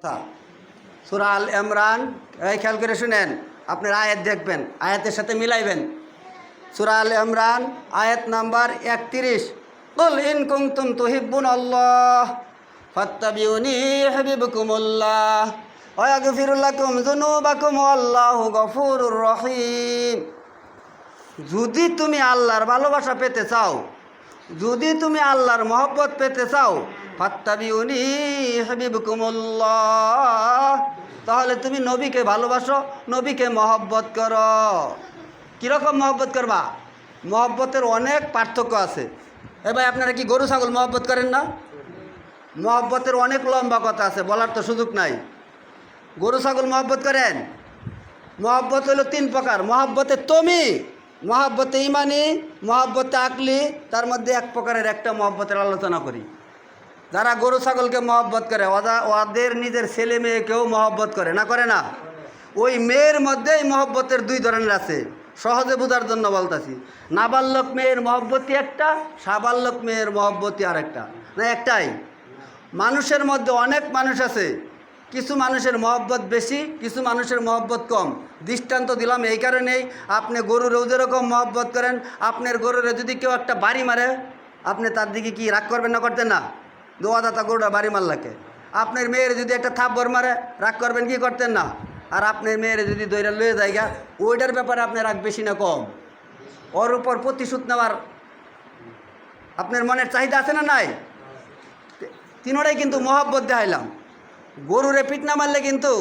সূরা আল ইমরান, এই খেয়াল করে শুনেন, আপনার আয়াত দেখবেন, আয়াতের সাথে মিলাইবেন। সূরা আল ইমরান আয়াত নাম্বার 31, কুল ইন কুনতুম তুহিব্বুনাল্লাহ ফাত্তাবিউনি ইউহিব্বুকুমুল্লাহ ওয়া ইয়াগফির লাকুম যুনুবাকুম ওয়াল্লাহু গফুরুর রহিম। যদি তুমি আল্লাহর ভালোবাসা পেতে চাও, যদি তুমি আল্লাহর মহব্বত পেতে চাও, ফাত্তাবিউনি ইউহিব্বুকুমুল্লাহ, তাহলে তুমি নবীকে ভালোবাসো, নবীকে মহব্বত করো। কীরকম মহব্বত করবা? মহব্বতের অনেক পার্থক্য আছে। ভাই আপনারা কি গরু ছাগল মহব্বত করেন না? মহব্বতের অনেক লম্বা কথা আছে, বলার তো সুযোগ নাই। গরু ছাগল মহব্বত করেন? মহব্বত হলো 3 প্রকার। মহব্বতে তমি, মহব্বতে ইমানি, মহব্বতে আকলি। তার মধ্যে 1 প্রকারের একটা মহব্বতের আলোচনা করি। যারা গরু ছাগলকে মহব্বত করে ওদের নিজের ছেলে মেয়েকেও মহব্বত করে না, করে না? ওই মেয়ের মধ্যেই মহব্বতের 2 ধরনের আছে। সহজে বোঝার জন্য বলতেছি। নাবালক মেয়ের মহব্বতই একটা, সাবালক মেয়ের মহব্বতই আর একটা, না একটাই। মানুষের মধ্যে অনেক মানুষ আছে, কিছু মানুষের মহব্বত বেশি, কিছু মানুষের মহব্বত কম। দৃষ্টান্ত দিলাম এই কারণেই, আপনি গরুরেও যেরকম মহব্বত করেন, আপনার গরুরে যদি কেউ একটা বাড়ি মারে, আপনি তার দিকে কি রাগ করবেন না? করতেন না? দোয়াদাতা গরুটা বাড়ি মারলাকে। আপনার মেয়ের যদি একটা থাপ্পড় মারে, রাগ করবেন কি? করতেন না? আর আপনার মেয়ের যদি দইরা লয়ে যায়গা, ওইটার ব্যাপারে আপনার রাগ বেশি না কম? ওর উপর প্রতিশোধ নেওয়ার আপনার মনের চাহিদা আছে না নাই? তিনোটাই কিন্তু মহব্বত দেখাইলাম। গরুরে পিট না মারলে কিন্তু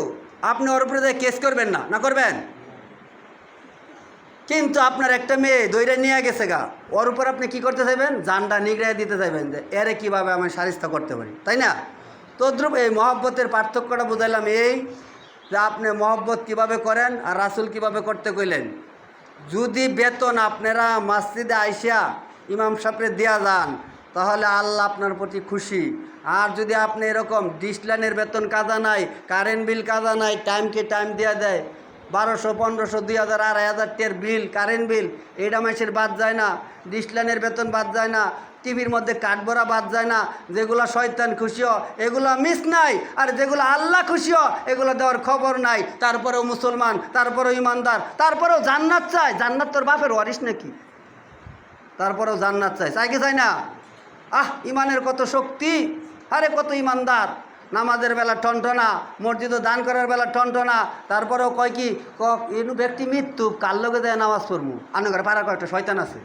আপনি ওর উপরে কেস করবেন না, না করবেন? কিন্তু আপনার একটা মেয়ে দইরা নিয়ে গেছে গা, ওর উপর আপনি কি করতে চাইবেন? জানটা নিগড়াই দিতে চাইবেন যে এরে কীভাবে আমি সারিস্তা করতে পারি, তাই না? তদ্রূপ এই মহব্বতের পার্থক্যটা বুঝাইলাম এই যে আপনি মহব্বত কিভাবে করেন আর রাসূল কিভাবে করতে কইলেন। যদি বেতন আপনারা মসজিদে আইসা ইমাম সাহেবরে দেওয়া যান, তাহলে আল্লাহ আপনার প্রতি খুশি। আর যদি আপনি এরকম ডিসলাইনের বেতন কাজা নাই, কারেন্ট বিল কাজা নাই, টাইমকে টাইম দেওয়া দেয়, 1200, 1500, 2000, 2500 টের বিল, কারেন্ট বিল, এইটা মাসের বাদ যায় না, ডিসলাইনের বেতন বাদ যায় না, টিভির মধ্যে কাঠবড়া বাদ যায় না, যেগুলো শয়তান খুশিও এগুলো মিস নাই, আর যেগুলো আল্লাহ খুশিও এগুলো দেওয়ার খবর নাই। তারপরেও মুসলমান, তারপরেও ইমানদার, তারপরেও জান্নাত চায়। জান্নাত তোর বাপের ওয়ারিস নাকি? তারপরেও জান্নাত চায়, চাই কি চাই না? ইমানের কত শক্তি! আরে কত ইমানদার, নামাজের বেলা টনটনা, মসজিদও দান করার বেলা টনটনা, তারপরেও কয় কি এনু ব্যক্তি মৃত্যু কার লগে দেয় নামাজ পড়বো। আনগরে পাড়া কয়েকটা শয়তান আছে,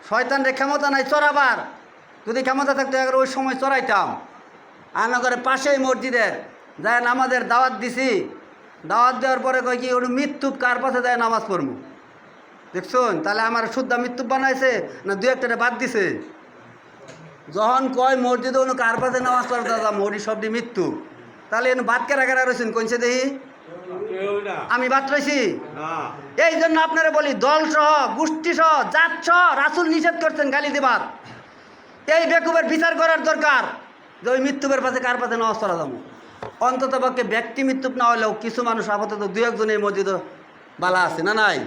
শয়তানরে ক্ষমতা নাই চড়াবার। যদি ক্ষমতা থাকতো একবার ওই সময় চড়াইতাম। আনগরে পাশেই মসজিদের যায় নামাজের দাওয়াত দিছি, দাওয়াত দেওয়ার পরে কয় কি ওর মৃত্যু কার পাশে যায় নামাজ পড়বো। দেখছুন? তাহলে আমার শুদ্ধা মৃত্যু বানাইছে না 2-1টা বাদ দিছে? যখন কয় মসজিদে অনু কার পাশে নামাজ পড়তে যাম, ওরই সবটি মৃত্যু। তাহলে এনে বাদ কেরা কেরা রয়েছেন কইছে দেখি? আমি বাদ রয়েছি? এই জন্য আপনারা বলি, দল সহ, গোষ্ঠী সহ, জাত সহ রাসূল নিষেধ করছেন গালি দেবার। এই বেকুবের বিচার করার দরকার যে ওই মৃত্যুবের পাশে কার পাশে নামাজ পড়া যাবো। অন্তত পক্ষে ব্যক্তি মৃত্যু না হলেও কিছু মানুষ আপাতত 2-1 এই মসজিদ বালা আছে না নাই?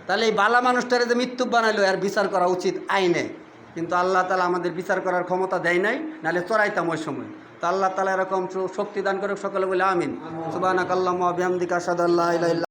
তাহলে এই বালা মানুষটারে যে মৃত্যু বানাইলো এর বিচার করা উচিত আইনে। কিন্তু আল্লাহ তাআলা আমাদের বিচার করার ক্ষমতা দেয় নাই, নাহলে চড়াইতাম ওই সময়। তো আল্লাহ তাআলা এরকম শক্তি দান করে সকলে বলে আমিন। সুবহানাকাল্লাহুম্মা ওয়া বিহামদিকা আশহাদু আল্লা ইলাহা ইল্লা